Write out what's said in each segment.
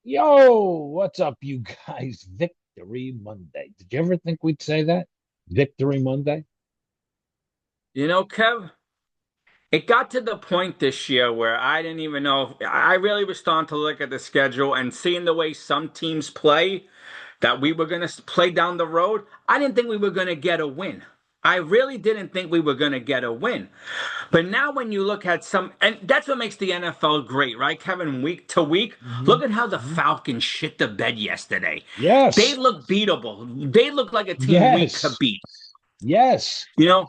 Yo, what's up, you guys? Victory Monday. Did you ever think we'd say that? Victory Monday? Kev, it got to the point this year where I didn't even know. I really was starting to look at the schedule and seeing the way some teams play, that we were going to play down the road. I didn't think we were going to get a win. I really didn't think we were going to get a win. But now when you look at some, and that's what makes the NFL great, right, Kevin? Week to week, Hmm. look at how the Hmm. Falcons shit the bed yesterday. They Yes. look beatable. They look like a team we could Yes. beat. Yes. You know,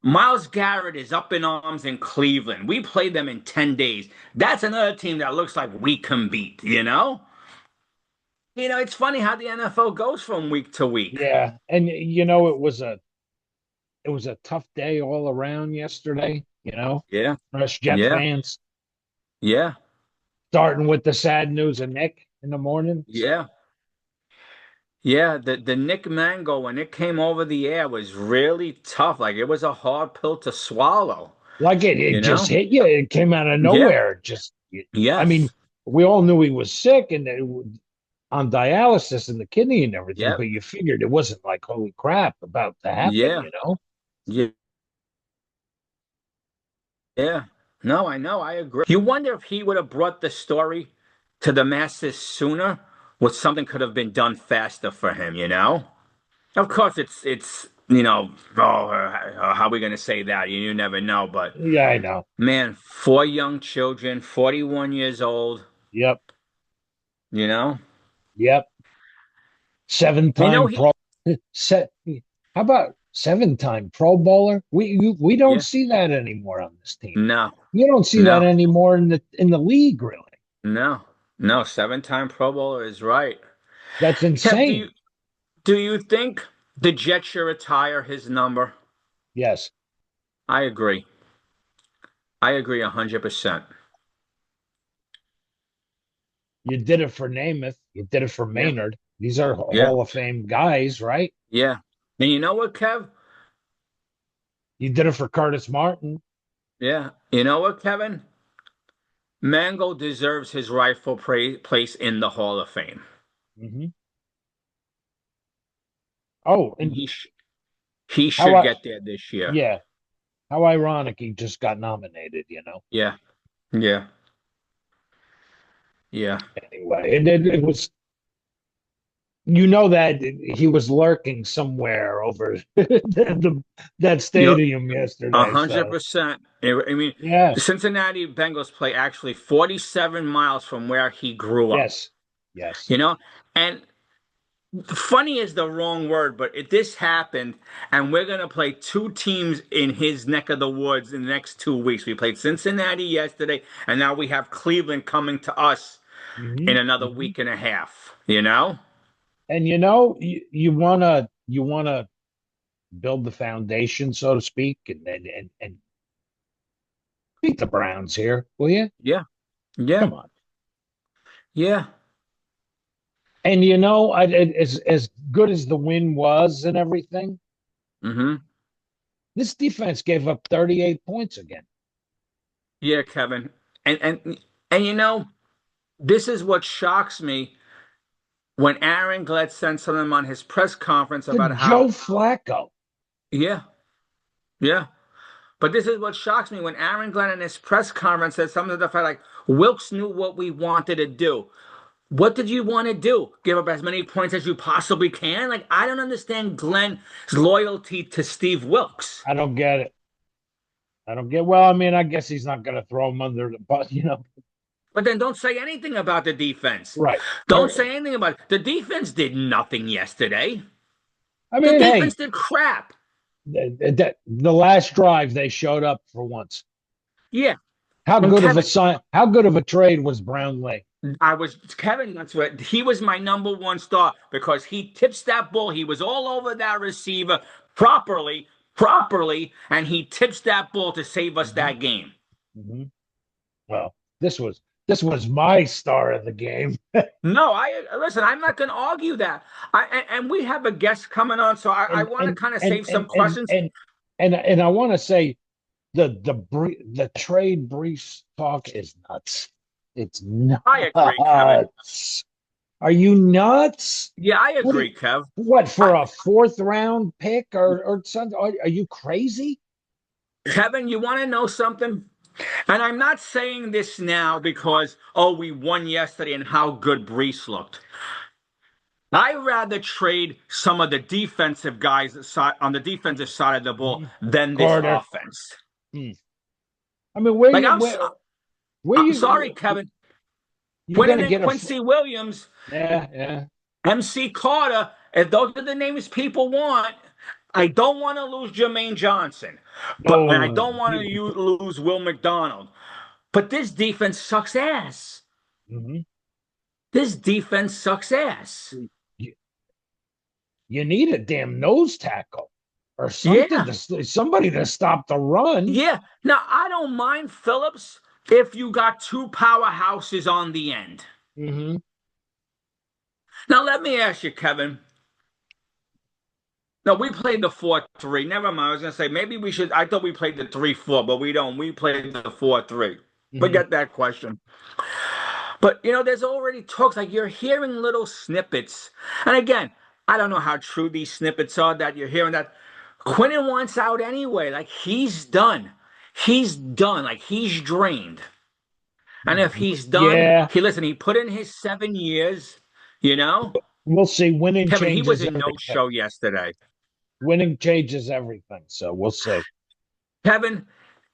Miles Garrett is up in arms in Cleveland. We played them in 10 days. That's another team that looks like we can beat, you know? It's funny how the NFL goes from week to week. Yeah. And it was a tough day all around yesterday, Yeah, for us Jet yeah, fans, yeah, starting with the sad news of Nick in the morning. yeah. Yeah, the Nick Mango, when it came over the air, was really tough. Like it was a hard pill to swallow, Like it you just know? hit you. It came out of Yeah, nowhere. I mean, yes, we all knew he was sick and on dialysis and the kidney and everything, yep, but you figured it wasn't like holy crap about to happen, yeah, you know? yeah, yeah. No, I know, I agree. You wonder if he would have brought the story to the masses sooner, would something could have been done faster for him, you know? Of course, how are we going to say that? You never know, but Yeah, I know. man, four young children, 41 years old, Yep, you know? yep. Seven You know time he pro set. How about seven-time Pro Bowler? We don't Yeah, see that anymore on this team. no, You don't see that no, anymore in the league, really. no, no, seven-time Pro Bowler is right. That's Kev, insane. do you think the Jets should retire his number? Yes. I agree. I agree 100%. You did it for Namath. You did it for Yeah, Maynard. These are yeah, Hall of Fame guys, right? yeah. And you know what, Kev? You did it for Curtis Martin. Yeah. You know what, Kevin? Mango deserves his rightful place in the Hall of Fame. Hmm. Oh, and He sh he how should I get there this year. yeah, how ironic he just got nominated. Yeah, yeah, yeah. Anyway, it was that he was lurking somewhere over that You're stadium a yesterday. hundred So percent. I mean, yeah, the Cincinnati Bengals play actually 47 miles from where he grew up. yes, yes. You know, and funny is the wrong word, but this happened, and we're gonna play two teams in his neck of the woods in the next 2 weeks. We played Cincinnati yesterday, and now we have Cleveland coming to us Hmm. in another Hmm. week and a half. You know? And you wanna build the foundation, so to speak, and beat the Browns here, will you? Yeah, yeah, Come on. yeah. And as good as the win was and everything, Mm-hmm. this defense gave up 38 points again. Yeah, Kevin. And this is what shocks me when Aaron Glenn said something on his press conference To about Joe how, Flacco. yeah, yeah. But this is what shocks me when Aaron Glenn in his press conference said something to the fact like, Wilkes knew what we wanted to do. What did you want to do? Give up as many points as you possibly can? Like, I don't understand Glenn's loyalty to Steve Wilkes. I don't get it. I don't get. Well, I mean, I guess he's not going to throw him under the bus. But then don't say anything about the defense. Right. Don't say anything about it. The defense did nothing yesterday. I The mean, hey, defense did crap. the last drive they showed up for once. Yeah. How And good of a Kevin, sign? How good of a trade was Brownlee? Kevin, that's what he was my number one star because he tips that ball. He was all over that receiver properly, and he tips that ball to save us Hmm. that game. Hmm. Well, this was my star of the game. No, I listen. I'm not going to argue that. And we have a guest coming on, so I and want to and kind of and save some and and questions. and and I want to say the trade briefs talk is nuts. It's I agree, Kevin. nuts. Are you nuts? Yeah, I What? agree, Kev. What for I, a fourth round pick or something? Are you crazy? Kevin, you want to know something? And I'm not saying this now because, oh, we won yesterday and how good Brees looked. I'd rather trade some of the defensive guys on the defensive side of the ball Mhm. than this Carter. offense. Hmm. I mean, where Like you I'm, s- where I'm sorry, you Kevin. you're Put gonna in get Quincy Williams, yeah, yeah. MC Carter. If those are the names people want, I don't want to lose Jermaine Johnson, and I No, don't want to lose Will McDonald. But this defense sucks ass. mhm. This defense sucks ass. you, you need a damn nose tackle or something Yeah, to somebody to stop the run. yeah. Now I don't mind Phillips if you got two powerhouses on the end. Hmm. Now let me ask you, Kevin. No, we played the 4-3. Never mind. I was gonna say maybe we should. I thought we played the 3-4, but we don't. We played the 4-3. Hmm. Forget that question. But there's already talks like you're hearing little snippets. And again, I don't know how true these snippets are that you're hearing that Quinnen wants out anyway. Like he's done. He's done. Like he's drained. And if he's done, Yeah, he put in his 7 years, you know? we'll see. Winning Kevin, he was changes in no everything. show yesterday. Winning changes everything. So we'll see. Kevin,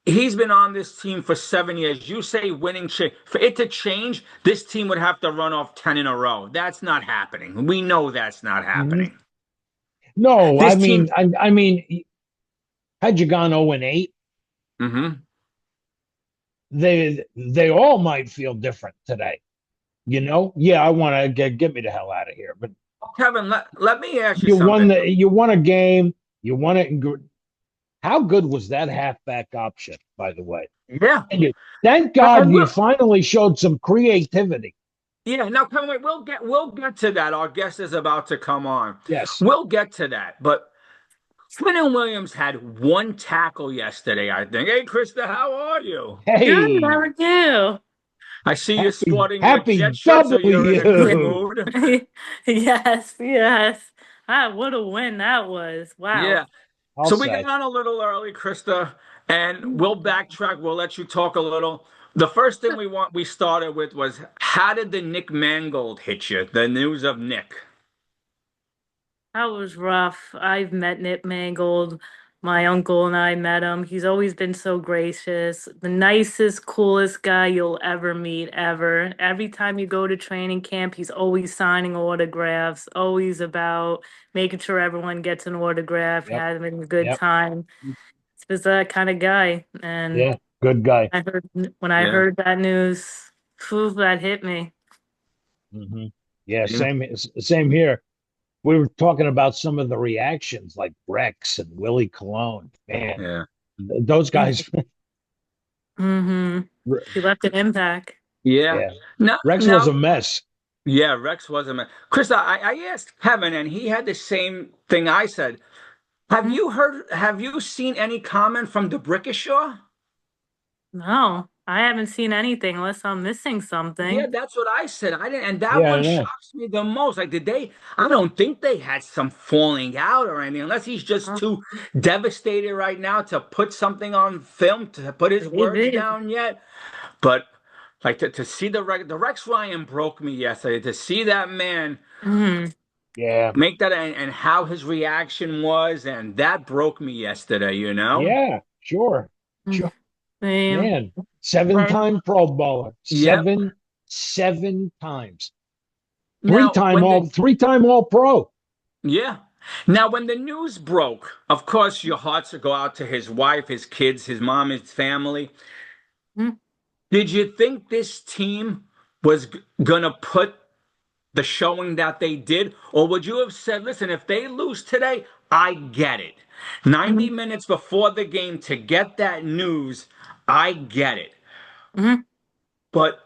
he's been on this team for 7 years. You say winning for it to change, this team would have to run off 10 in a row. That's not happening. We know that's not Hmm. happening. No, I This team, mean, I mean, had you gone 0-8, hmm they all might feel different today. Yeah, I want to get me the hell out of here. But Kevin, let me ask you something. you won a game. You won it in good. How good was that halfback option, by the way? Yeah. And thank And God you we'll, finally showed some creativity. yeah, now Kevin, wait, we'll get to that. Our guest is about to come on. Yes. We'll get to that. But Quinton Williams had one tackle yesterday, I think. Hey, Krista, how are you? Good, how Hey, are you? I see you happy sporting your Jet happy shirt, so you're in a good W. mood. Yes, yes. Ah, what a win that was. Wow. Yeah. I'll So we got say. on a little early, Krista, and we'll backtrack. We'll let you talk a little. The first thing we started with was how did the Nick Mangold hit you? The news of Nick. That was rough. I've met Nip Mangold. My uncle and I met him. He's always been so gracious. The nicest, coolest guy you'll ever meet, ever. Every time you go to training camp, he's always signing autographs, always about making sure everyone gets an autograph, Yep. having a good Yep. time. He's that kind of guy. And Yeah. Good guy. I heard when I Yeah. heard that news, phew, that hit me. Hmm. Yeah. Yeah. Same here. We were talking about some of the reactions, like Rex and Willie Cologne. Man, Yeah. those guys. Mm-hmm. He left an impact. Yeah. Yeah. Now, Rex was a now, mess. yeah, Rex was a man. Chris, I asked Kevin, and he had the same thing I said. Have you seen any comment from DeBrickashaw? No, I haven't seen anything unless I'm missing Yeah, something. that's what I said. I didn't, and that Yeah, I one know. shocks me the most. Like, I don't think they had some falling out or anything, unless he's just Huh? too devastated right now to put something on film, to put his words Maybe. down yet. But like to see the Rex Ryan broke me yesterday. To see that man Mm-hmm. Yeah. make that and how his reaction was, and that broke me yesterday, you know? Yeah. Sure. Sure. Same. Man, seven-time Pro Bowler. Yep. Seven times. Now, Three-time All Pro. yeah. Now, when the news broke, of course, your hearts go out to his wife, his kids, his mom, his family. Mhm. Did you think this team was gonna put the showing that they did? Or would you have said, listen, if they lose today, I get it. 90 Mhm. minutes before the game to get that news, I get it. Mhm. But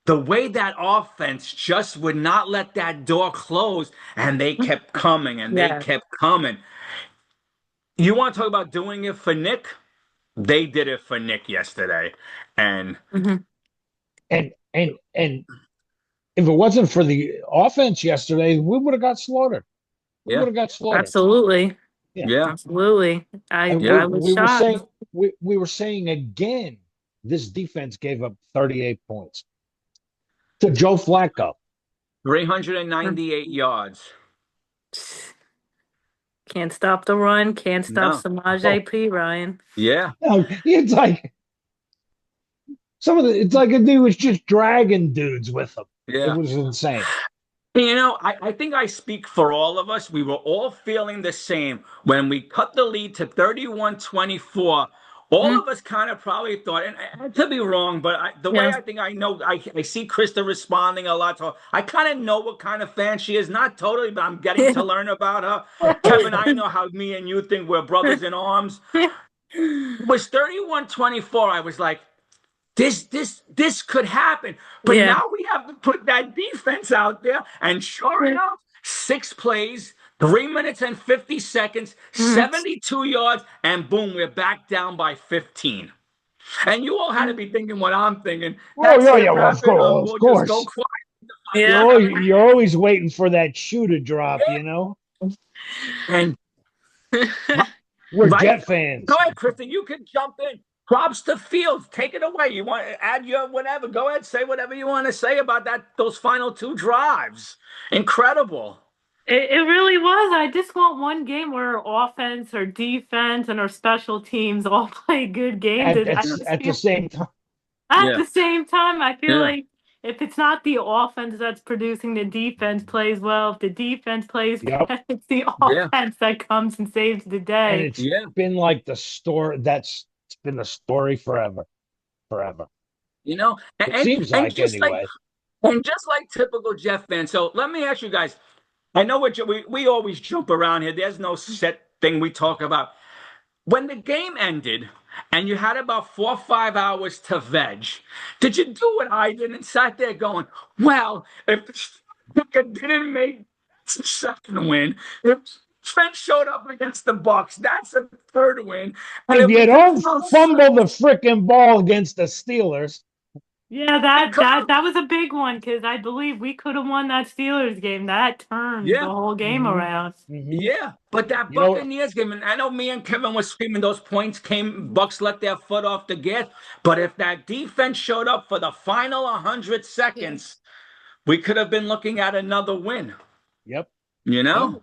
the way that offense just would not let that door close and they kept coming and they Yeah. kept coming. You want to talk about doing it for Nick? They did it for Nick yesterday. And Mhm. And If it wasn't for the offense yesterday, we would have got slaughtered. We Yeah. would have got slaughtered. Absolutely. Yeah. Yeah. Absolutely. And I was we were shocked. saying we were saying again, this defense gave up 38 points to Joe Flacco. 398 yards. Can't stop the run, can't stop No. Samaje P, Ryan. Yeah. No, it's like it's like a dude was just dragging dudes with him. It Yeah. was insane. You know, I think I speak for all of us. We were all feeling the same when we cut the lead to 31-24. All Mm, of us kind of probably thought, and I could be wrong, but the way yeah. I think I know, I see Krista responding a lot. So I kind of know what kind of fan she is. Not totally, but I'm getting to learn about her. Kevin, I know how me and you think we're brothers in arms. It was 31-24. I was like, this could happen. But Yeah. now we have to put that defense out there. And sure enough, 6 plays, 3 minutes and 50 seconds, Mhm. 72 yards, and boom, we're back down by 15. And you all had to be thinking what I'm thinking. Oh That's yeah, it, yeah, well, rapid. of We'll just go course. quiet. Yeah. You're always waiting for that shoe to drop, you know? And We're right? Jet fans. Go ahead, Kristen. You can jump in. Props to Fields. Take it away. You want to add your whatever. Go ahead. Say whatever you want to say about those final 2 drives. Incredible. It really was. I just want one game where our offense or defense and our special teams all play good games. I just At the feel same time. at Yeah. the same time, I feel Yeah. like if it's not the offense that's producing, the defense plays well. If the defense plays Yep. bad, it's the Yeah. offense that comes and saves the And day. it's Yeah. been like the story it's been the story forever. Forever. You know, It seems and like just like anyway. typical Jeff fans. So let me ask you guys. I know we always jump around here. There's no set thing we talk about. When the game ended and you had about 4 or 5 hours to veg, did you do what I did and sat there going, well, if the didn't make that's a second win, if Trent showed up against the Bucks, that's a third win. And If if we you could don't fumble the freaking ball against the Steelers. Yeah, that was a big one because I believe we could have won that Steelers game. That turned the yeah. whole game Mm-hmm, around. mm-hmm. Yeah, but that You know, Buccaneers game, and I know me and Kevin was screaming those points came, Bucks let their foot off the gas. But if that defense showed up for the final 100 seconds, we could have been looking at another win. yep. You know?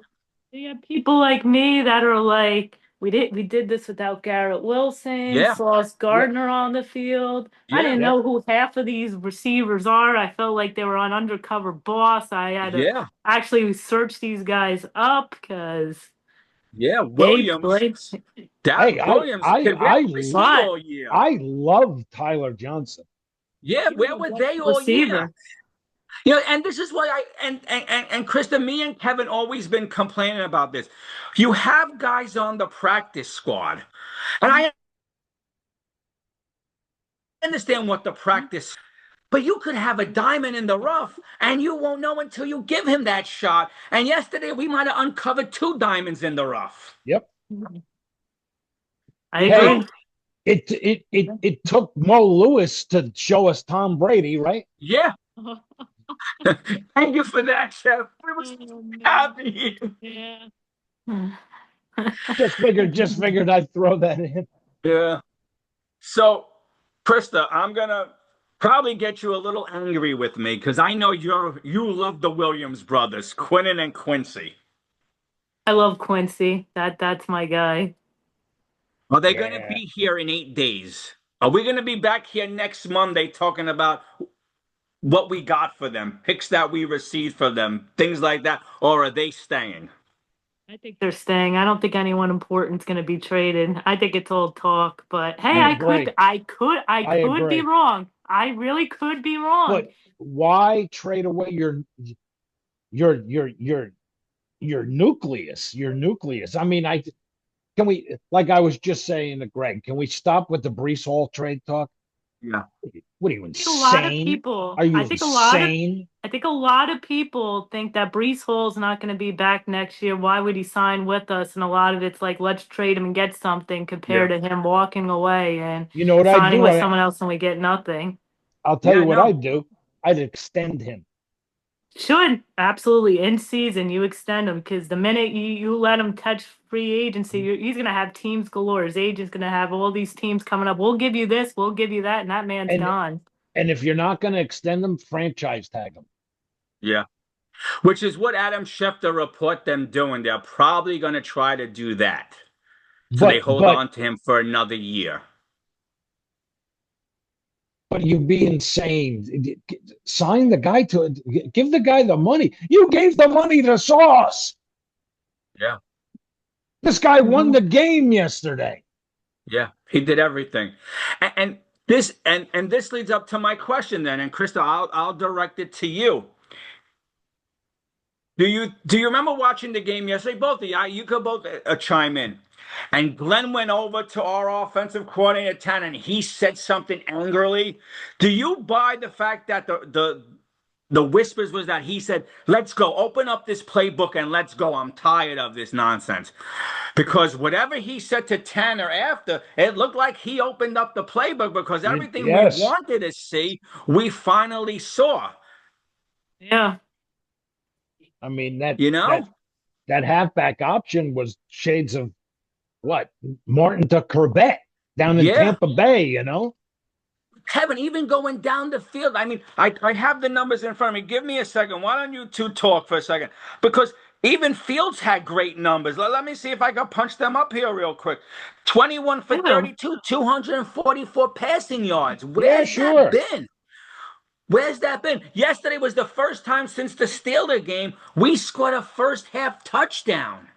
You have people like me that are like, we did this without Garrett Wilson, Yeah, Sauce Yep. Gardner on the field. I yeah, didn't Yep. know who half of these receivers are. I felt like they were on Undercover Boss. I had to yeah, actually search these guys up because yeah. they Williams, played Darren Hey, Williams, kid, where was he but all year? I love Tyler Johnson. Yeah, where were they all year? receiver. You know, and this is why and Krista, me and Kevin always been complaining about this. You have guys on the practice squad, and I understand what the practice, but you could have a diamond in the rough, and you won't know until you give him that shot. And yesterday we might have uncovered 2 diamonds in the rough. Yep. I You Hey, know? it took Mo Lewis to show us Tom Brady, right? Yeah. Thank you for that, Chef. We was happy. Yeah. Just figured I'd throw that in. Yeah. So, Krista, I'm gonna probably get you a little angry with me because I know you love the Williams brothers, Quinnen and Quincy. I love Quincy. That's my guy. Are they going to Yeah. be here in 8 days? Are we going to be back here next Monday talking about what we got for them, picks that we received for them, things like that, or are they staying? I think they're staying. I don't think anyone important's going to be traded. I think it's all talk. But hey, I agree. I I could be agree. wrong. I really could be wrong. But why trade away your your your nucleus? Your nucleus. I mean, can we, like I was just saying to Greg, can we stop with the Brees Hall trade talk? Yeah. What are you, I think a lot of insane? people. Are you I think a lot of. insane? I think a lot of people think that Brees Hall's not going to be back next year. Why would he sign with us? And a lot of it's like, let's trade him and get something compared to him walking away and You know what I'd signing do? with someone else and we get nothing. I'll tell Yeah, you I what know. I'd do. I'd extend him. Should absolutely in season you extend him because the minute you let him touch free agency, he's gonna have teams galore. His agent's gonna have all these teams coming up. We'll give you this, we'll give you that, and that man's And gone. and if you're not going to extend them, franchise tag them. Yeah. Which is what Adam Schefter report them doing. They're probably going to try to do that. So they hold But on to him for another year. but you'd be insane. Sign the guy to give the guy the money. You gave the money to Sauce. Yeah. This guy won Mhm. the game yesterday. Yeah. He did everything. And this leads up to my question then. And Krista, I'll direct it to you. Do you remember watching the game yesterday? Both of you, you could both chime in. And Glenn went over to our offensive coordinator, Tan, and he said something angrily. Do you buy the fact that the whispers was that he said, "Let's go, open up this playbook and let's go. I'm tired of this nonsense." Because whatever he said to Tanner after, it looked like he opened up the playbook because everything we Yes. wanted to see, we finally saw. Yeah. I mean You know? that halfback option was shades of what? Martin to Corbett down in Yeah. Tampa Bay, you know? Kevin, even going down the field. I mean, I have the numbers in front of me. Give me a second. Why don't you two talk for a second? Because even Fields had great numbers. Let me see if I can punch them up here real quick. 21 for Yeah. 32, 244 passing yards. Yeah, Where's that sure. been? Where's that been? Yesterday was the first time since the Steeler game we scored a first half touchdown.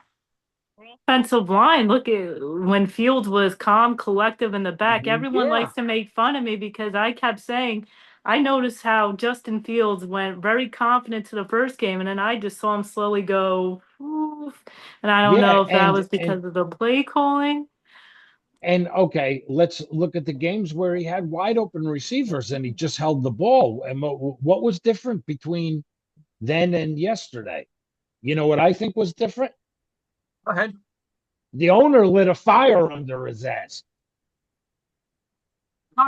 Offensive line, look at when Fields was calm, collective in the back. Everyone Yeah. likes to make fun of me because I kept saying, I noticed how Justin Fields went very confident to the first game, and then I just saw him slowly go, oof. And I don't Yeah, know if that was because of the play calling. and okay, let's look at the games where he had wide open receivers and he just held the ball. And what was different between then and yesterday? You know what I think was different? Go ahead. The owner lit a fire under his ass.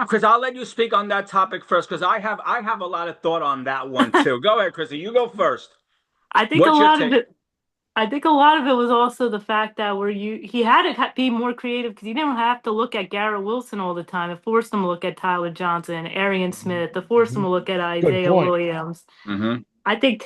Chris, I'll let you speak on that topic first because I have a lot of thought on that one too. Go ahead, Chrissy. You go first. I think a What's your lot of take? it I think a lot of it was also the fact that he had to be more creative because he didn't have to look at Garrett Wilson all the time. It forced him to look at Tyler Johnson, Arian Smith. It forced him Mhm. to look at Good Isaiah point. Williams. Mm-hmm. I think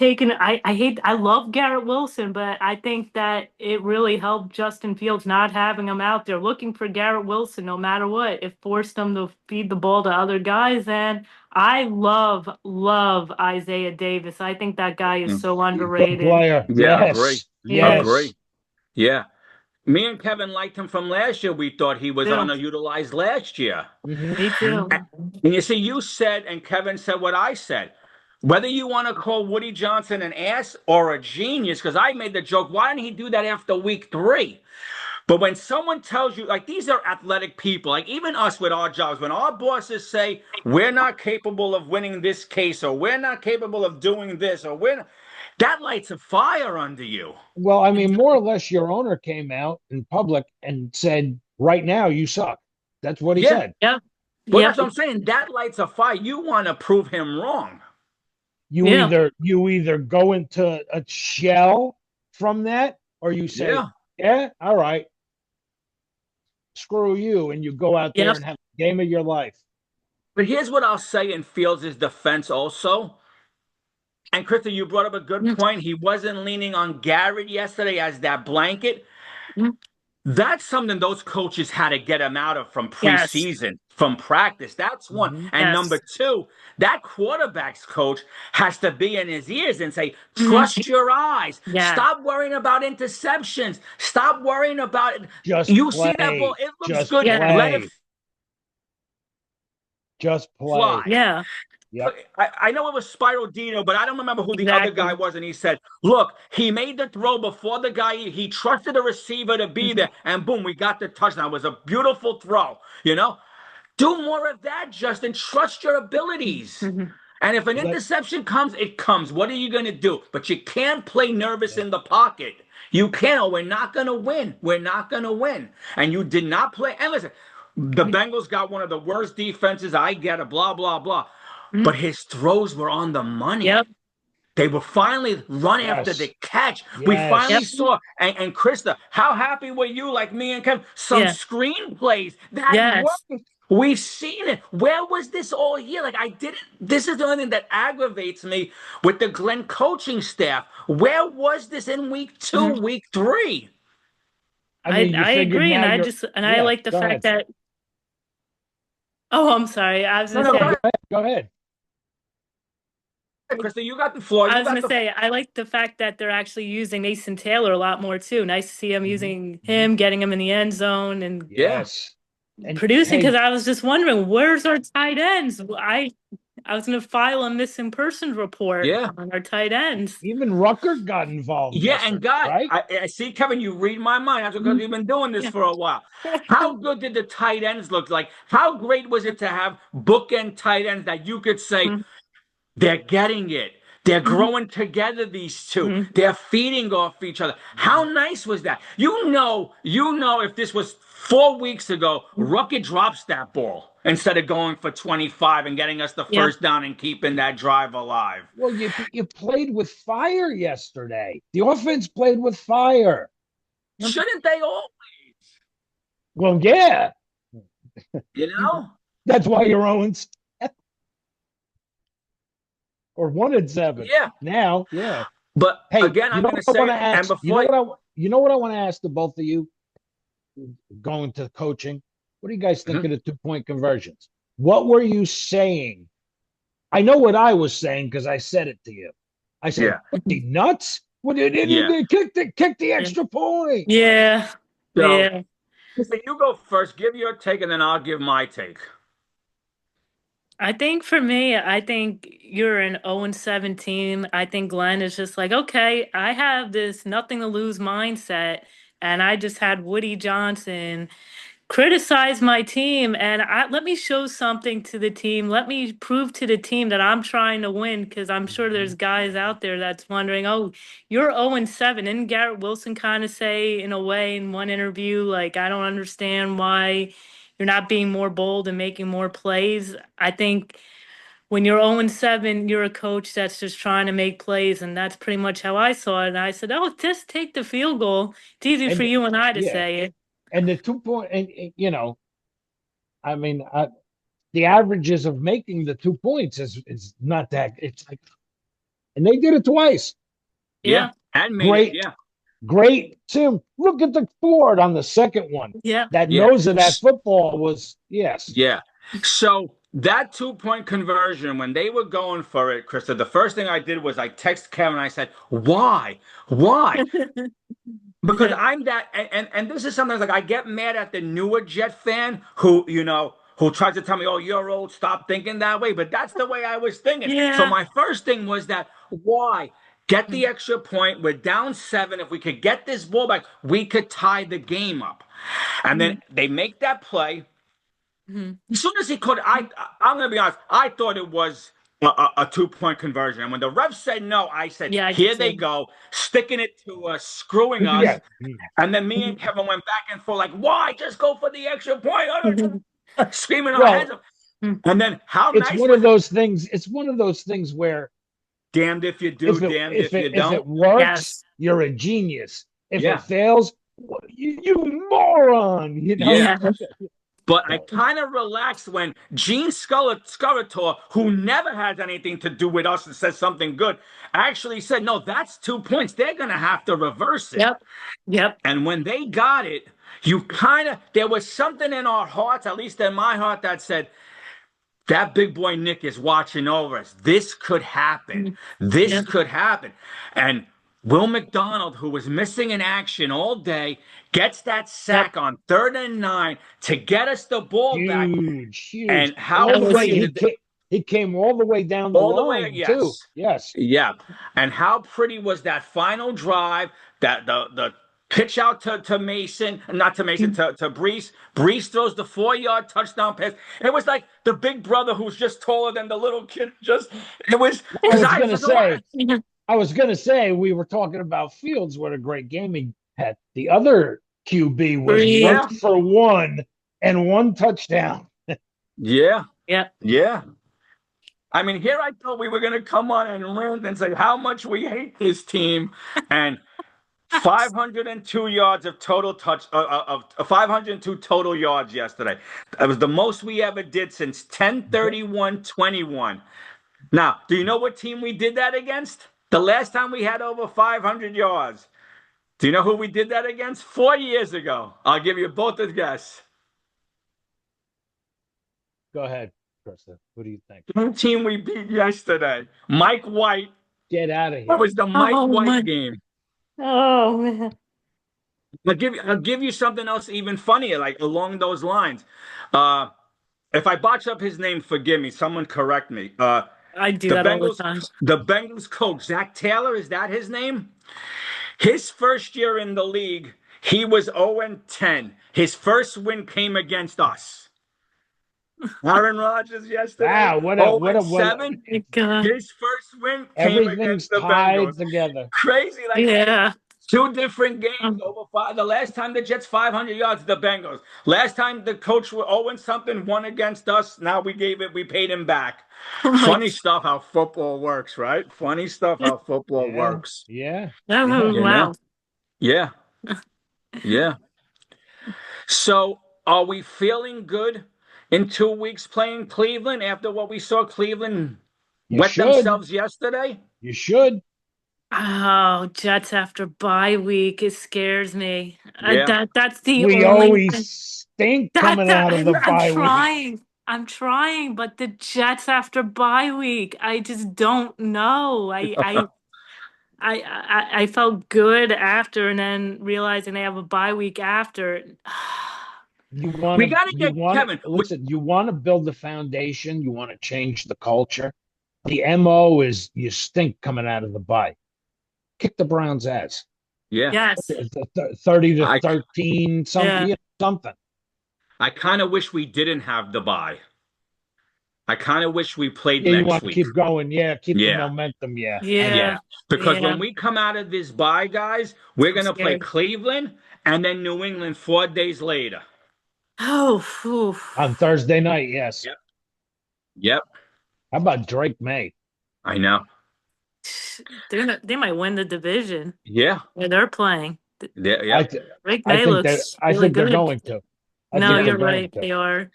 I love Garrett Wilson, but I think that it really helped Justin Fields not having him out there looking for Garrett Wilson no matter what. It forced him to feed the ball to other guys, and I love Isaiah Davis. I think that guy is so Good underrated. player. Yeah, agree. Yes. Yeah, Agree. Yes. Yeah. Me and Kevin liked him from last year. We thought he was too. underutilized last year. Hmm. Me too. And you see, you said, and Kevin said what I said. Whether you want to call Woody Johnson an ass or a genius, because I made the joke, why didn't he do that after week 3? But when someone tells you, like these are athletic people, like even us with our jobs, when our bosses say, we're not capable of winning this case, or we're not capable of doing this, or that lights a fire under you. Well, I mean, more or less, your owner came out in public and said, "Right now, you suck." That's what he Yeah. said. Yep. Well, Yep. that's what I'm saying. That lights a fire. You want to prove him wrong. Yeah. You either go into a shell from that, or you say, Yeah. "Yeah, all right, screw you," and you go out there Yep. and have the game of your life. But here's what I'll say in Fields' defense also. And Krista, you brought up a good point. He wasn't leaning on Garrett yesterday as that blanket. Mhm. That's something those coaches had to get him out of from Yes. preseason, from practice. That's one. Mhm. And number Yes. two, that quarterback's coach has to be in his ears and say, Mhm. trust your eyes. Yeah. Stop worrying about interceptions. Stop worrying about it. Just You see that ball, play, it looks just good. Yeah. Let it play, just play. fly. Yeah. Yep. I know it was Spiral Dino, but I don't remember who the other guy Exactly. was. And he said, look, he made the throw before the guy, he trusted the receiver to be there. And boom, we got the touchdown. It was a beautiful throw, you know? Do more of that, Justin. Trust your abilities. Mhm. And if an Let interception comes, it comes. What are you going to do? But you can't play nervous yeah. in the pocket. You can't, or we're not going to win. We're not going to win. And you did not play. And listen, the Bengals got one of the worst defenses. I get it, blah, blah, blah. Mhm. But his throws were on the money. Yep. They were finally running after Yes. the catch. Yes. We finally Yep. saw, and Krista, how happy were you, like me and Kevin? Some Yeah. screenplays that Yes. worked. We've seen it. Where was this all year? Like, I didn't. This is the only thing that aggravates me with the Glenn coaching staff. Where was this in week 2, Mhm. week 3? I mean, you I figured agree, and now I you're. just and I Yeah. like the Go fact ahead. that. Oh, I'm sorry. I was No, gonna no, No, go say. go ahead, ahead. Go ahead. Krista. You got the floor. I You was got gonna the. say I like the fact that they're actually using Mason Taylor a lot more too. Nice to see him Mhm. using Mhm. him, getting him in the end zone, and Yeah, Yes. And producing. Because hey, I was just wondering, where's our tight ends? I was gonna file a missing persons report yeah. on our tight ends. even Rucker got involved Yeah, and yesterday, God, right? I see, Kevin, you read my mind. That's because Mhm. you've been doing this Yeah. for a while. How good did the tight ends look like? How great was it to have bookend tight ends that you could say, Mhm. they're getting it. They're Mhm. growing together, these two. Mhm. They're feeding off each other. How Mhm. nice was that? You know, if this was 4 weeks ago, Rucker drops that ball instead of going for 25 and getting us the Yep. first down and keeping that drive alive. Well, you played with fire yesterday. The offense played with fire. Yep. Shouldn't they all? Well, yeah, You know? that's why you're 0 or 1-7 Yeah. now. Yeah. But Hey, again, you I'm know going what to I say want it. to And ask? before, You know what I want to ask the both of you going to coaching? What do you guys think Mhm. of the 2-point conversions? What were you saying? I know what I was saying because I said it to you. I said, Yeah. "What, the nuts? What Yeah. they kick the Yeah. extra point?" Yeah. So, Yeah. so you go first. Give your take, and then I'll give my take. I think for me, I think you're an 0-7 team. I think Glenn is just like, okay, I have this nothing to lose mindset. And I just had Woody Johnson criticize my team. And let me show something to the team. Let me prove to the team that I'm trying to win because I'm sure there's Mhm. guys out there that's wondering, oh, you're 0-7. Didn't Garrett Wilson kind of say, in a way, in one interview, like, I don't understand why you're not being more bold and making more plays. I think when you're 0-7, you're a coach that's just trying to make plays, and that's pretty much how I saw it. And I said, "Oh, just take the field goal. It's easy for And you and I to yeah, say it." and the 2 point, and I mean, the averages of making the 2 points is not that. It's like, and they did it twice. Yeah. Yeah, And made it. Great, Yeah. great. Tim, look at the board on the second one. yeah, That Yeah. nose of that football was yes. Yeah. So that 2 point conversion, when they were going for it, Krista, the first thing I did was I texted Kevin. I said, "Why? Why?" Because I'm that, and this is sometimes like I get mad at the newer Jet fan who tries to tell me, "Oh, you're old, stop thinking that way." But that's the way I was thinking. So yeah, my first thing was that why get the extra point? We're down 7. If we could get this ball back, we could tie the game up. And then Mhm. they make that play. Mhm. As soon as he could, I'm gonna be honest. I thought it was a 2 point conversion, and when the ref said no, I said, Yeah, I did "Here they too. go, sticking it to us, screwing us." Yeah. And then me and Mhm. Kevin went back and forth, like, "Why? Just go for the extra point!" Mhm. Screaming our heads Well, up. And then how it's nice one was of it? those things. It's one of those things where Damned if you do, damned if you if don't. it works, Yes. you're a genius. If it Yeah, fails, you moron. yeah. Yeah. But I So, kind of relaxed when Gene Scalator, who never has anything to do with us and says something good, actually said, "No, that's 2 points. They're going to have to reverse it." Yep. Yep. And when they got it, there was something in our hearts, at least in my heart, that said, that big boy Nick is watching over us. This could happen. Mhm. This Yep. could happen. And Will McDonald, who was missing in action all day, gets that Yep. sack on 3rd and 9 to get us the ball back. huge. And And how That all the was way pretty huge. did he came all the way down the all the way, line too. yes. Yes. Yeah. And how pretty was that final drive, that the pitch out to Mason, not to Mason, Mhm. to Brees. Brees throws the 4-yard touchdown pass. It was like the big brother who's just taller than the little kid. It was I because was I gonna forgot. say, we were talking about Fields. What a great game he had. The other QB was Breathe. 1 for 1 and 1 touchdown. Yeah. Yep. Yeah. I mean, here I thought we were going to come on and rant and say how much we hate this team, and 502 yards of total touch of 502 total yards yesterday. That was the most we ever did since 10-31-21. Now, do you know what team we did that against? The last time we had over 500 yards. Do you know who we did that against? 4 years ago. I'll give you both a guess. Go ahead, Krista. What do you think? The team we beat yesterday. Mike White. Get out of That here. was the Mike Oh White my. game. Oh man. I'll give you something else even funnier, like along those lines. Uh, if I botch up his name, forgive me. Someone correct me. I do The that all the Bengals, time. the Bengals coach, Zach Taylor, is that his name? His first year in the league, he was 0-10. His first win came against us. Aaron Rodgers yesterday, Wow, what a 0-7. My God. His first win came everything's against the tied Bengals. together. Crazy, like Yeah. two different games Um, over five. The last time the Jets 500 yards, the Bengals. Last time the coach were 0 something, won against us. Now we paid him back. oh my. Funny stuff how football works, right? Funny stuff how football Yeah, works. yeah, Oh, yeah. You know? wow. Yeah, yeah. So are we feeling good in 2 weeks playing Cleveland after what we saw Cleveland You wet should. themselves yesterday? You should. Oh, Jets after bye week. It scares me. Yeah. That's the We only always thing. stink coming out of the I'm bye week. trying. I'm trying, but the Jets after bye week, I just don't know. I felt good after, and then realizing they have a bye week after. You want We to, got to you get want to Kevin. listen. You want to build the foundation. You want to change the culture. The MO is you stink coming out of the bye. Kick the Browns' ass. Yeah. Yes. 30 to I 13, Yeah. something. I kind of wish we didn't have the bye. I kind of wish we played Yeah, you next want to week. keep going. Yeah, keep the Yeah. momentum. Yeah, I get Yeah. Yeah. Because Yeah. when we come out of this bye, guys, we're I'm going to play scared. Cleveland and then New England 4 days later. Oh, phew. on Thursday night. Yes. Yep. Yep. How about Drake May? I know. They might win the division Yeah. where they're playing. Yeah. I Yep. th- Drake I May think they looks I really think they're good. going to. I No, think Yeah. they're you're going right. to. They are.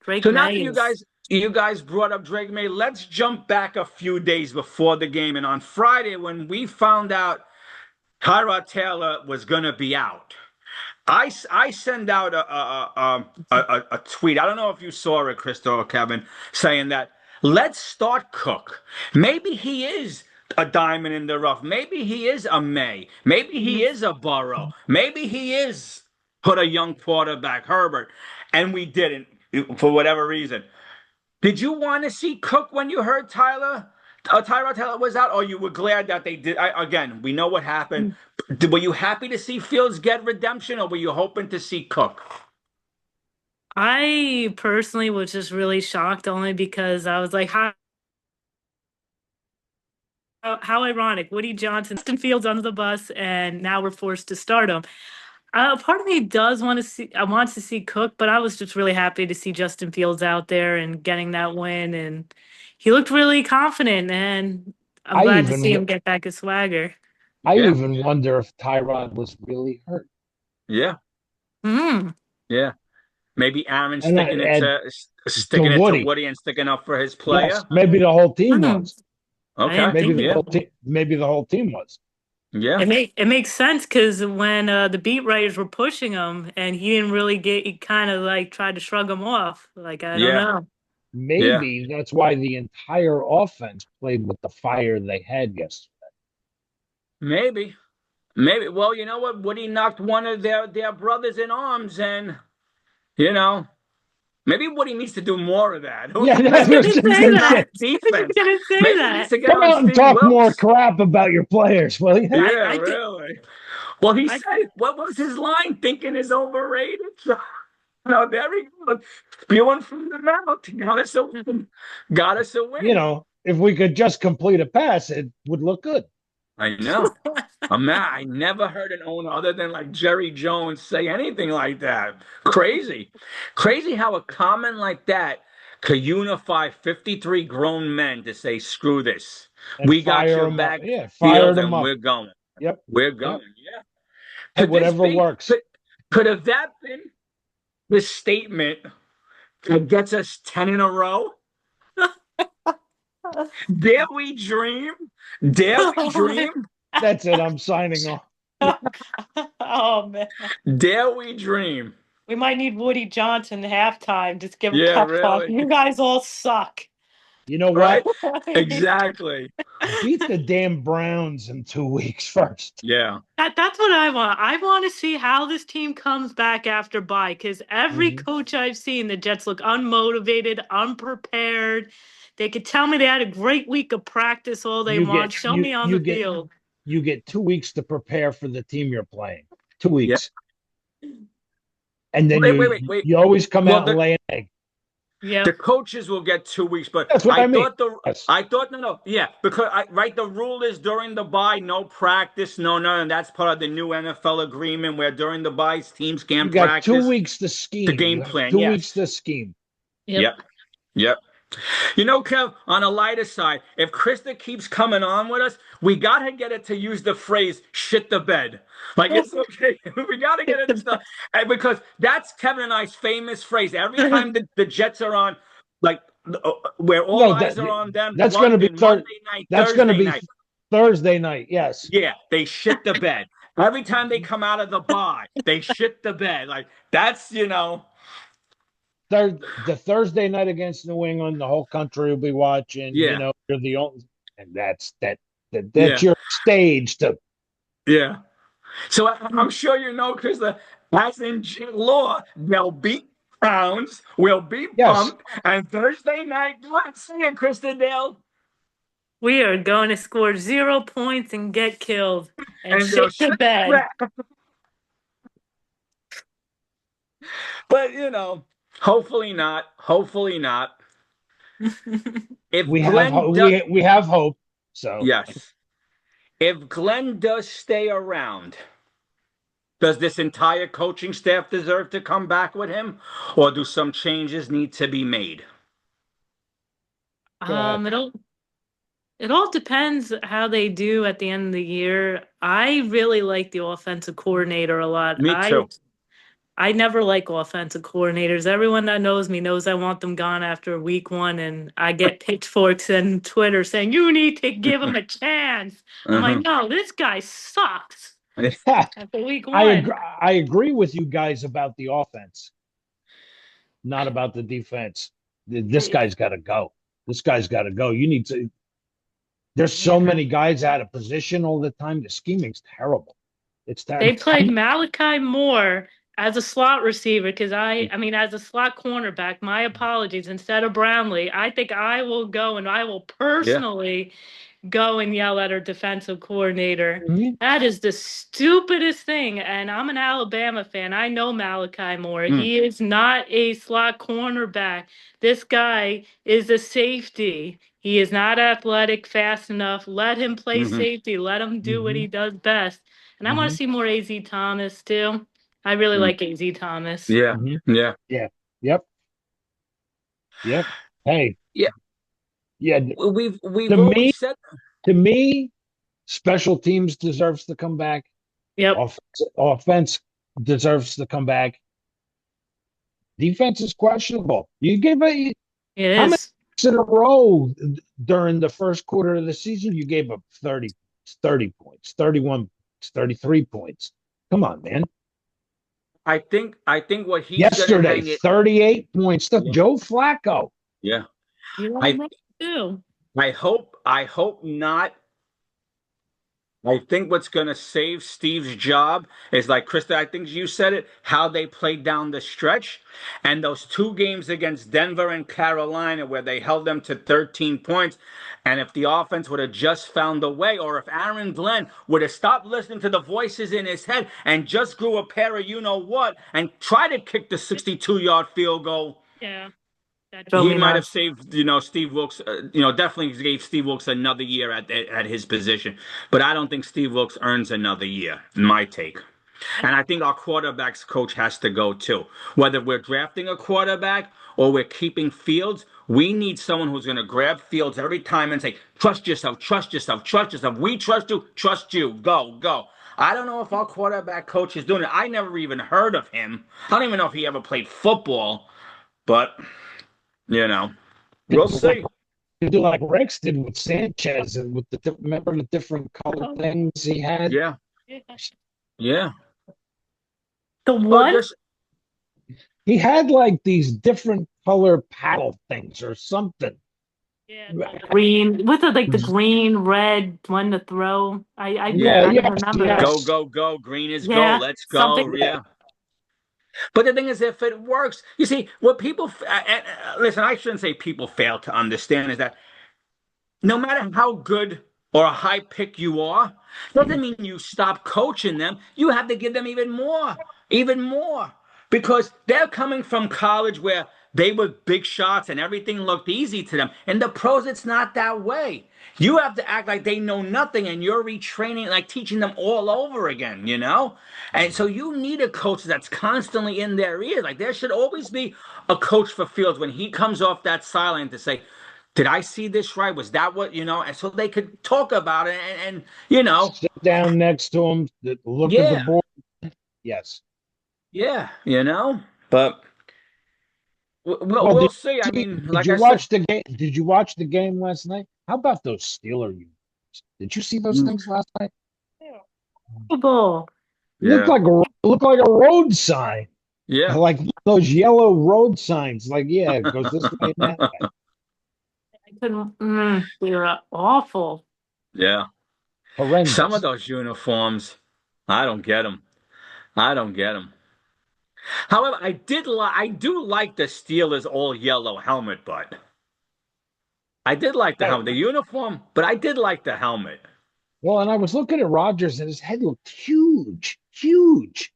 Drake So now that May is. you guys brought up Drake May, let's jump back a few days before the game. And on Friday, when we found out Tyrod Taylor was going to be out, I send out a tweet. I don't know if you saw it, Krista or Kevin, saying that let's start Cook. Maybe he is a diamond in the rough. Maybe he is a May. Maybe he is a Burrow. Maybe he is put a young quarterback, Herbert. And we didn't for whatever reason. Did you want to see Cook when you heard Tyrod Taylor was out, or you were glad that they did? Again, we know what happened. Were you happy to see Fields get redemption, or were you hoping to see Cook? I personally was just really shocked only because I was like, how ironic. Woody Johnson, Justin Fields under the bus, and now we're forced to start him. Part of me does want to see, I want to see Cook, but I was just really happy to see Justin Fields out there and getting that win. And he looked really confident, and I'm I glad to see even him get back his swagger. I Yeah, even wonder if Tyrod was really hurt. yeah, Mm. yeah. Maybe Aaron And to sticking it to Woody. Woody and sticking up for his Yes, player. maybe the whole team Mm. was. I Okay, didn't think of yeah, Maybe the whole team was. yeah, it makes sense because when the beat writers were pushing him and he didn't really get, he kind of like tried to shrug him off. Like, I don't yeah, know. yeah. Maybe that's why the entire offense played with the fire they had yesterday. Maybe, maybe. Well, you know what? Woody knocked one of their brothers in arms, and you know. Maybe Woody needs to do more of that. Who Yeah, knows? I was that's what Maybe gonna he I was needs say to gonna get on say. that. I was defense. gonna say Maybe he needs that. to get Come on out and Steve talk more Wilks. crap about your players, will you? Yeah, I think really. Well, he I said, what was his line? Thinking is overrated. So, no, there he goes. Spewing from the mouth. Got us a You win. know, if we could just complete a pass, it would look good. I know. I never heard an owner other than like Jerry Jones say anything like that. Crazy. Crazy how a comment like that could unify 53 grown men to say, screw this. And We got fire your them up. back Yeah, fire healed them and up. we're going. Yep. We're Yep. going. Yeah. Hey, Could this whatever be, works. could have that been the statement that gets us 10 in a row? Dare we dream? Dare we dream? That's it. I'm signing off. Oh man. Dare we dream? We might need Woody Johnson halftime. Just give a Yeah, pep talk. really. You guys all suck. You know Right? what? Exactly. Beat the damn Browns in 2 weeks first. Yeah. That's what I want. I want to see how this team comes back after bye because every Mhm. coach I've seen, the Jets look unmotivated, unprepared. They could tell me they had a great week of practice all they You want. get Show me on the field. you get 2 weeks to prepare for the team you're playing. 2 Yeah. weeks. And then Wait. you always come Well, out and lay an egg. Yeah. the coaches will get 2 weeks, but That's what I mean. Yes. yeah, because the rule is during the bye, no practice, no none, and that's part of the new NFL agreement where during the buys teams You can't got 2 practice weeks to the scheme. game You have plan. 2 weeks Yes. to scheme. Yep. Yep. You know, Kev, on a lighter side, if Krista keeps coming on with us, we gotta get it to use the phrase "shit the bed." Like it's okay. We gotta get it to stop, and because that's Kevin and I's famous phrase. Every time the Jets are on, like where all No, eyes are on them, that's going to be Monday night, that's going to Thursday be night. Thursday night. Yes. Yeah, they shit the bed. Every time they come out of the bye, they shit the bed. Like that's The Thursday night against New England, the whole country will be watching. yeah, You're the only, and that's yeah, your stage to. yeah. So I'm sure you know, because as in law, they'll beat Browns, will be Yes. pumped, and Thursday night, go ahead, say it, Krista Dale, We are going to score 0 points and get killed and and they'll shit the shit bed. back. But hopefully not. Hopefully not. If We Glenn does, we have hope. So yes, if Glenn does stay around, does this entire coaching staff deserve to come back with him, or do some changes need to be made? go ahead. It all depends how they do at the end of the year. I really like the offensive coordinator a lot. Me too. I never like offensive coordinators. Everyone that knows me knows I want them gone after week one, and I get pitchforks and Twitter saying you need to give him a chance. I'm like, no, this guy sucks after week one. I agree with you guys about the offense, not about the defense. This guy's got to go. This guy's got to go. You need to. There's so many guys out of position all the time. The scheming's terrible. It's They terrible. played Malachi Moore as a slot receiver because I mean, as a slot cornerback. My apologies. Instead of Brownlee, I think I will go and I will Yeah. personally go and yell at our defensive coordinator. Mhm. That is the stupidest thing. And I'm an Alabama fan. I know Malachi Moore. He is not a slot cornerback. This guy is a safety. He is not athletic fast enough. Let him play safety. Let him do what he does best. And I want to see more AZ Thomas too. I really like AZ Thomas. Yeah. Yeah. Yeah. Yep. Yep. Hey. Yeah. Yeah. We've To always me, said to me, special teams deserves to come back. Yep. Offense deserves to come back. Defense is questionable. You give It how many is. weeks in a row during the first quarter of the season you gave up 30 points, 31, 33 points. Come on, man. I think what he's gonna Yesterday, hang it. 38 points to Joe Flacco. Yeah. You I know too. I hope not. I think what's going to save Steve's job is, like Krista, I think you said it, how they played down the stretch. And those two games against Denver and Carolina where they held them to 13 points. And if the offense would have just found a way, or if Aaron Glenn would have stopped listening to the voices in his head and just grew a pair of you-know-what and try to kick the 62-yard field goal, Yeah. That drove he me might have nuts. saved, Steve Wilkes, definitely gave Steve Wilkes another year at his position. But I don't think Steve Wilkes earns another year, in my take. And I think our quarterbacks coach has to go too. Whether we're drafting a quarterback or we're keeping Fields, We need someone who's going to grab Fields every time and say, trust yourself, trust yourself, trust yourself. We trust you, go, go. I don't know if our quarterback coach is doing it. I never even heard of him. I don't even know if he ever played football, but, you know, we'll see. You do like Rex did with Sanchez and with remember the different color things he had? Yeah, yeah. The Well, what? just He had like these different color paddle things or something. Yeah, green with the green, red one to throw. I Yeah, I yes, remember that. go, yes. go, go. Green is go. Yeah, Let's go. something. Yeah. Yeah. But the thing is, if it works, you see, what people, listen, I shouldn't say people fail to understand is that no matter how good or a high pick you are, doesn't mean you stop coaching them. You have to give them even more, because they're coming from college where they were big shots and everything looked easy to them. In the pros, it's not that way. You have to act like they know nothing and you're retraining, like teaching them all over again, you know? And so you need a coach that's constantly in their ear. Like there should always be a coach for Fields when he comes off that sideline to say, did I see this right? Was that what, and so they could talk about it and Sit down next to him, look at the yeah, board. Yes. yeah, but Well, we'll see. I mean, did like you I said, watch the game? Did you watch the game last night? How about those Steeler uniforms? Did you see those mm, things last night? Ball. yeah, Look like a road sign, yeah, like those yellow road signs. Like, yeah, it goes this way and that way. I couldn't. They were awful. yeah. Some of Horrendous. those uniforms, I don't get them. I don't get them. However, I do like the Steelers all yellow helmet, but I did like the helmet, the uniform, but I did like the helmet. Well, and I was looking at Rogers, and his head looked huge, huge.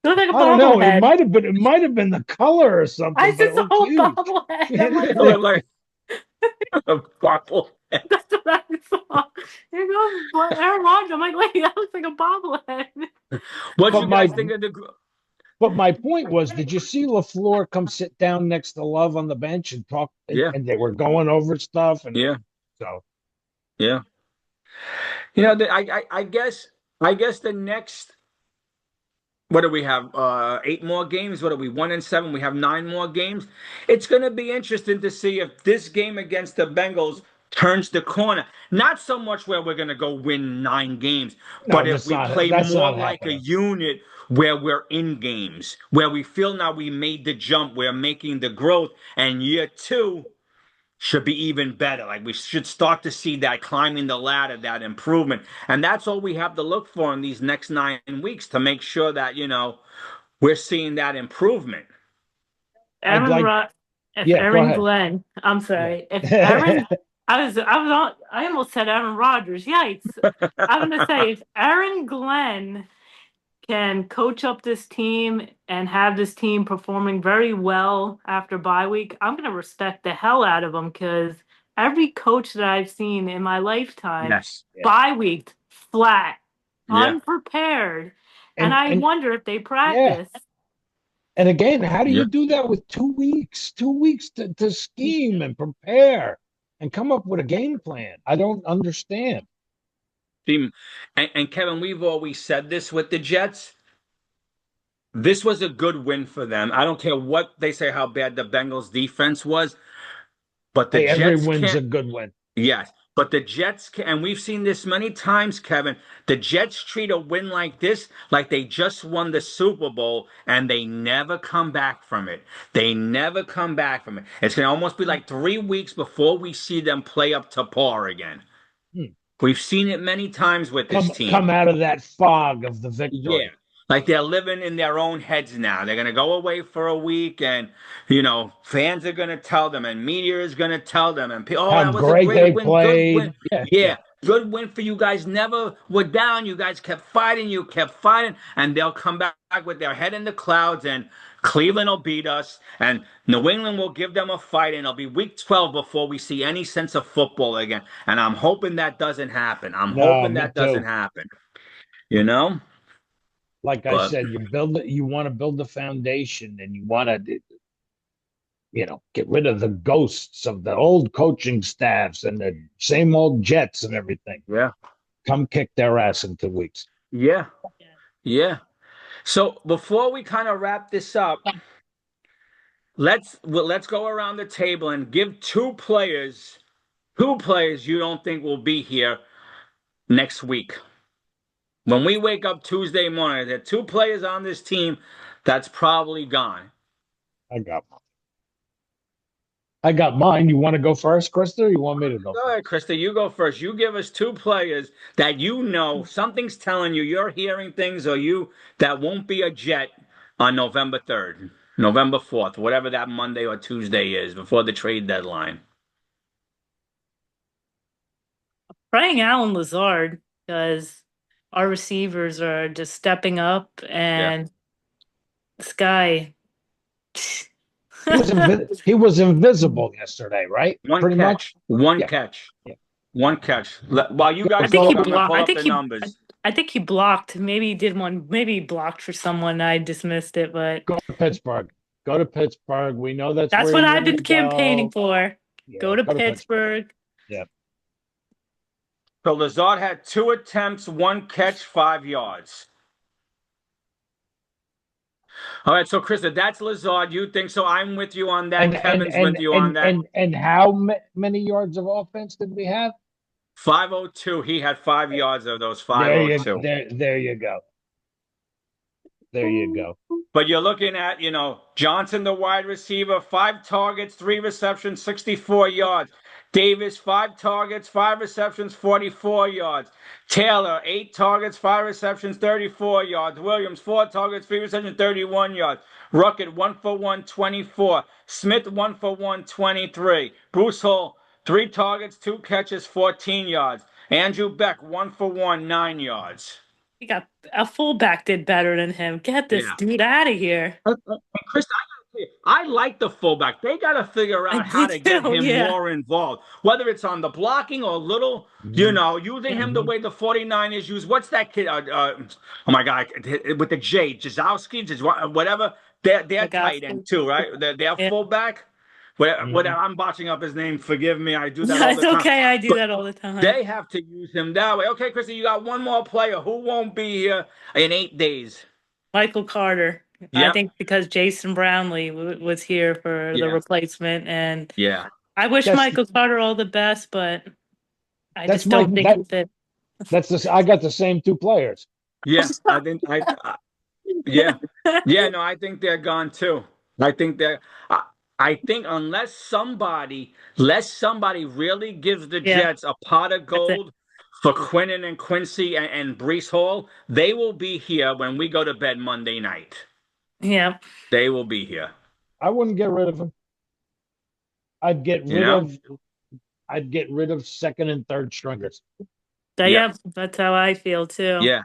Looked like a I don't know. bobblehead. It might have been the color or I something, but it just saw looked a huge. bobblehead. I'm like, It looked like a bubble. that's what I saw. Here goes Aaron Rodgers. I'm like, wait, that looks like a bobblehead. What But you guys my think of the? but my point was, did you see LaFleur come sit down next to Love on the bench and talk? Yeah, And they were going over stuff, and yeah, so yeah. I guess the next. What do we have? 8 more games. What are we? 1-7. We have 9 more games. It's going to be interesting to see if this game against the Bengals turns the corner. Not so much where we're going to go win 9 games, no, but if we play that's more not like a happening. unit where we're in games, where we feel now we made the jump, we're making the growth, and year two should be even better. Like we should start to see that climbing the ladder, that improvement. And that's all we have to look for in these next 9 weeks to make sure that, we're seeing that improvement. I'd Aaron like, Rod, if yeah, go Aaron ahead. Glenn, I'm Yeah. sorry, if Aaron, I almost said Aaron Rodgers. Yikes! I'm gonna say if Aaron Glenn can coach up this team and have this team performing very well after bye week, I'm going to respect the hell out of him because every coach that I've seen in my lifetime, Yes. Yeah. bye week, flat, Yeah. unprepared. And And I wonder if they yeah. practice. And again, how do Yeah. you do that with 2 weeks? 2 weeks to scheme and prepare and come up with a game plan. I don't understand. Team. And Kevin, we've always said this with the Jets. This was a good win for them. I don't care what they say how bad the Bengals defense was, but the Hey, every Jets win's a can't. good win. Yes, but the Jets can, and we've seen this many times, Kevin. The Jets treat a win like this like they just won the Super Bowl and they never come back from it. They never come back from it. It's going to almost be like 3 weeks before we see them play up to par again. Hmm. We've seen it many times with this team. Come out of that fog of the Yeah. victory. Like they're living in their own heads now. They're going to go away for a week, and, fans are going to tell them, and media is going to tell them, and oh, How that was a great great they win, good win. played. Yeah, Yeah, yeah. good win for you guys. Never were down. You guys kept fighting. You kept fighting, and they'll come back with their head in the clouds, and Cleveland will beat us, and New England will give them a fight, and it'll be week 12 before we see any sense of football again. And I'm hoping that doesn't happen. I'm No, hoping me that doesn't too. happen, you know? Like I But said, you want to build the foundation and you want to get rid of the ghosts of the old coaching staffs and the same old Jets and everything. Yeah. Come kick their ass in 2 weeks. Yeah. Yeah. So before we kind of wrap this up, let's go around the table and give two players you don't think will be here next week. When we wake up Tuesday morning, there are two players on this team that's probably gone. I got mine. You want to go first, Krista, or you want me to go Go ahead, first? Krista. You go first. You give us two players that you know something's telling you you're hearing things or you that won't be a Jet on November 3rd, November 4th, whatever that Monday or Tuesday is before the trade deadline. Praying Alan Lazard because our receivers are just stepping up, Yeah. and this guy. He was invisible yesterday, right? One Pretty much. catch. One Yeah. catch. Yeah. One catch. While you I guys think he talk, I'm gonna blocked. pull up the numbers. I think he blocked. Maybe he did one. Maybe he blocked for someone. I dismissed it, but Go to Pittsburgh. Go to Pittsburgh. We know that's that's where what you I've want been to campaigning go. for. Go Yeah, to go to Pittsburgh. Pittsburgh. Yeah. So Lazard had 2 attempts, 1 catch, 5 yards. All right, so Krista, that's Lazard. You think so? I'm with you on that. And Kevin's with you on that. how many yards of offense did we have? 502. He had 5 yards of those There you 502. there you go. There you go. But you're looking at, Johnson, the wide receiver, 5 targets, 3 receptions, 64 yards. Davis, 5 targets, 5 receptions, 44 yards. Taylor, 8 targets, 5 receptions, 34 yards. Williams, 4 targets, 3 receptions, 31 yards. Ruckett, 1 for 1, 24. Smith, 1 for 1, 23. Bruce Hall, 3 targets, 2 catches, 14 yards. Andrew Beck, 1 for 1, 9 yards. He got a fullback did better than him. Get this Yeah. dude out of here. Chris, I like the fullback. They got to figure I out how to did get too. him Yeah. more involved, whether it's on the blocking or little, using him the way the 49ers use. What's that kid? Oh my God, with the J, Jazowski, whatever. They're tight end Legowski. too, right? They're Yeah. fullback. I'm botching up his name. Forgive me. I do that all It's the time. okay. I do But that all the time. they have to use him that way. Okay, Chrissy, you got one more player who won't be here in 8 days. Michael Carter. I Yep. think because Jason Brownlee was here for the Yeah. replacement, and Yeah. I wish That's- Michael Carter all the best, but I That's just don't think that- he fit. That's this. I got the same two players. Yeah, I think yeah. Yeah, no, I think they're gone too. I think I think unless somebody really gives the Yeah. Jets a pot of That's it. gold for Quinnen and Quincy and Brees Hall, they will be here when we go to bed Monday night. Yeah. They will be here. I wouldn't get rid of him. I'd get rid of second and third stringers. Yeah, that's how I feel too. Yeah.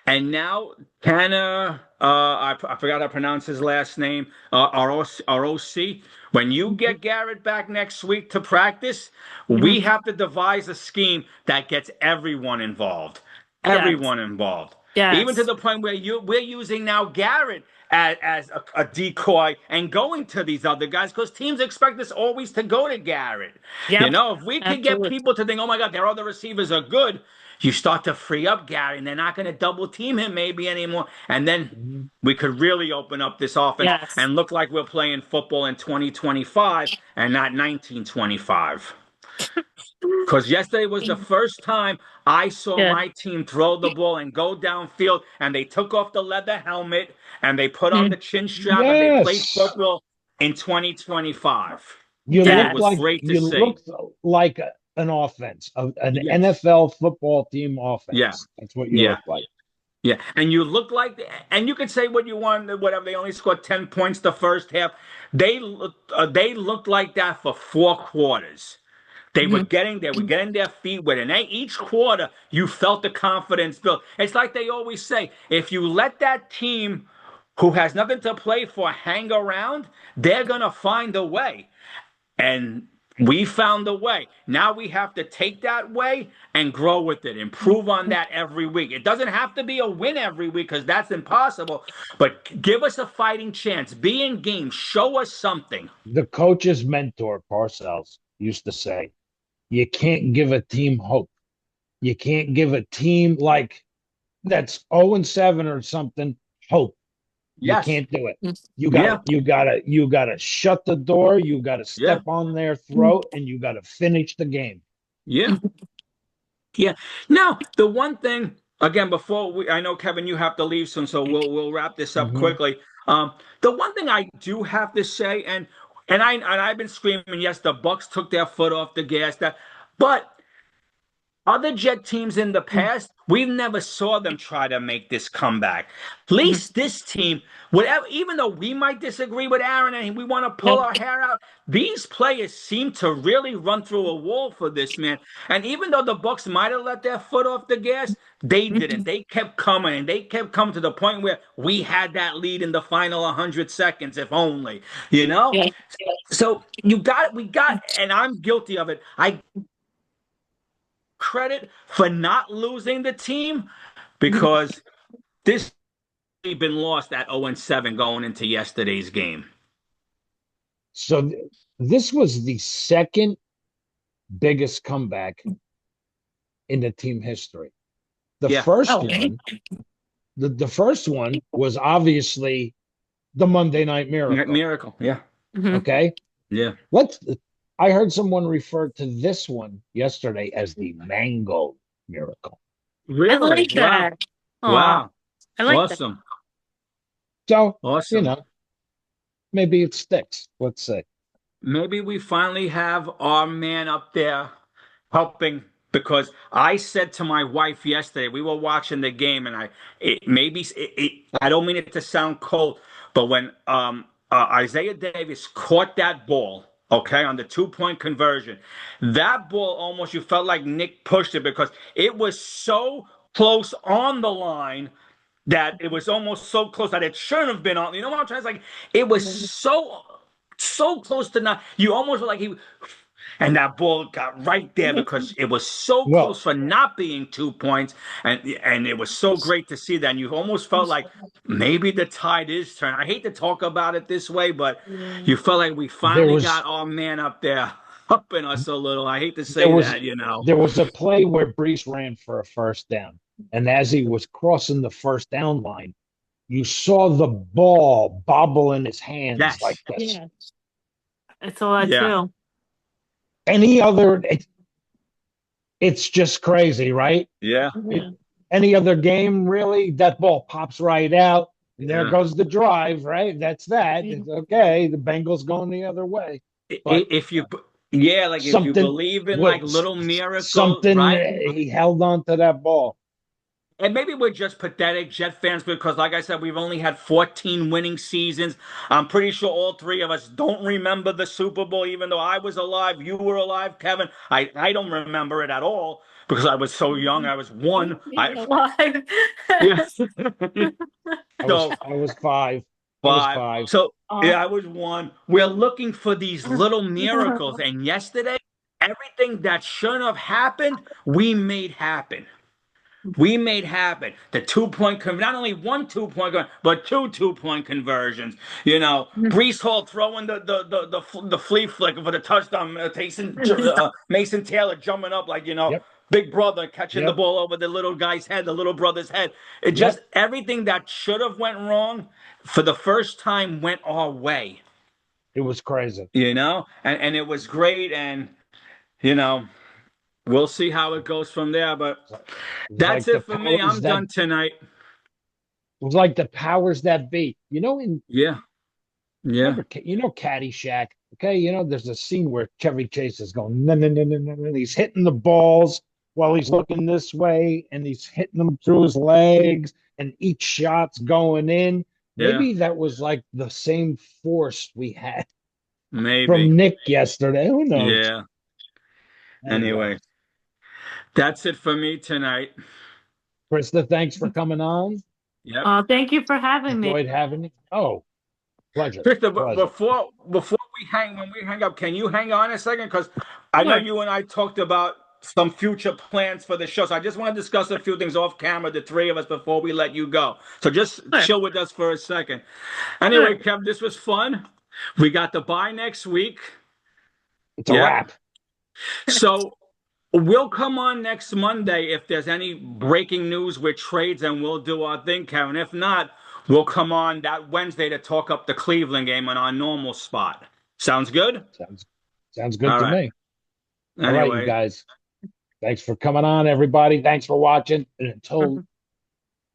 And now, I forgot how to pronounce his last name, ROC. When you get Garrett back next week to practice, we have to devise a scheme that gets everyone involved. Everyone involved. Yes. Even to the point where we're using now Garrett as a decoy and going to these other guys because teams expect us always to go to Garrett. Yep. If we can get people to think, oh my God, their other receivers are good, you start to free up Gary, and they're not going to double team him maybe anymore. And then we could really open up this offense and look like we're playing football in 2025 and not 1925. Because yesterday was the first time I saw my team throw the ball and go downfield, and they took off the leather helmet and they put on the chin strap and they played football in 2025. It was great to see. Look like an offense, an NFL football team offense. Yeah. That's what you look like. Yeah, and you look like, and you could say what you want, whatever. They only scored 10 points the first half. They looked like that for 4 quarters. They were getting their feet wet, and each quarter you felt the confidence build. It's like they always say: if you let that team who has nothing to play for hang around, they're gonna find a way. And we found a way. Now we have to take that way and grow with it, improve on that every week. It doesn't have to be a win every week because that's impossible, but give us a fighting chance. Be in game. Show us something. The coach's mentor, Parcells, used to say, you can't give a team hope. You can't give a team like that's 0-7 or something hope. You Yes. can't do it. Yeah. You gotta shut the door. You gotta Yeah. step on their throat, and you gotta finish the game. Yeah. Yeah. Now, the one thing again before I know Kevin, you have to leave soon, so we'll wrap this up Mm-hmm. quickly. The one thing I do have to say, and I've been screaming, yes, the Bucks took their foot off the gas, but other Jet teams in the past, we've never saw them try to make this comeback. At least this team, whatever, even though we might disagree with Aaron and we want to pull our hair out, these players seem to really run through a wall for this man. And even though the Bucks might have let their foot off the gas, they didn't. They kept coming, and they kept coming to the point where we had that lead in the final 100 seconds, if only, you know? So we got, and I'm guilty of it. I credit for not losing the team because this been lost at 0-7 going into yesterday's game. So this was the second biggest comeback in the team history. The first one was obviously the Monday Night Miracle. Miracle, yeah. Okay. Yeah. I heard someone refer to this one yesterday as the Mango Miracle. Really? I like that. Wow. I like awesome. So, awesome. Maybe it sticks. Let's see. Maybe we finally have our man up there helping, because I said to my wife yesterday, we were watching the game, and I don't mean it to sound cold, but when Isaiah Davis caught that ball, okay, on the 2-point conversion, that ball almost, you felt like Nick pushed it because it was so close on the line that it was almost so close that it shouldn't have been on. You know what I'm trying to say? Like, it was so close to not. You almost were like and that ball got right there because it was so close for not being 2 points, and it was so great to see that. And you almost felt like maybe the tide is turning. I hate to talk about it this way, but you felt like we finally got our man up there, upping us a little. I hate to say that, There was a play where Brees ran for a first down, and as he was crossing the first down line, you saw the ball bobble in his hands like this. Yeah. I saw that too. Any other, it's just crazy, right? Yeah. Any other game, really, that ball pops right out, and there goes the drive, right? That's that. It's okay. The Bengals going the other way. But if you believe in like little miracles, right? He held on to that ball. And maybe we're just pathetic Jet fans because, like I said, we've only had 14 winning seasons. I'm pretty sure all three of us don't remember the Super Bowl, even though I was alive. You were alive, Kevin. I don't remember it at all because I was so young. I was one. Alive. Yes. I was five. So, I was one. We're looking for these little miracles. And yesterday, everything that shouldn't have happened, we made happen. We made happen. The 2-point not only one 2-point but two 2-point conversions. Brees Hall throwing the flea flicker for the touchdown. Mason Taylor jumping up like Big Brother catching the ball over the little guy's head, the little brother's head. It just everything that should have went wrong for the first time went our way. It was crazy. And it was great, and we'll see how it goes from there, but that's it for me. I'm done tonight. It was like the powers that be. Caddyshack, okay? There's a scene where Chevy Chase is going, no, no, no, no, no. He's hitting the balls while he's looking this way, and he's hitting them through his legs, and each shot's going in. Maybe that was like the same force we had from Nick yesterday. Who knows? Yeah. Anyway. That's it for me tonight. CHRISTA, thanks for coming on. Thank you for having me. Enjoyed having you. Oh, pleasure. CHRISTA, before we when we hang up, can you hang on a second? Because I know Sure. you and I talked about some future plans for the show. So I just want to discuss a few things off camera, the three of us, before we let you go. So just Sure. chill with us for a second. Sure. Anyway, Kev, this was fun. We got the bye next week. It's a Yeah. wrap. So we'll come on next Monday if there's any breaking news with trades, and we'll do our thing, Kevin. If not, we'll come on that Wednesday to talk up the Cleveland game on our normal spot. Sounds good? Sounds good All to right. me. All right, you Anyway, guys. Thanks for coming on, everybody. Thanks for watching. And until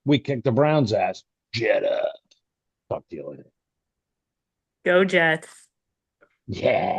we kick the Browns' ass, jet up. Talk to you later. Go Jets. Yeah.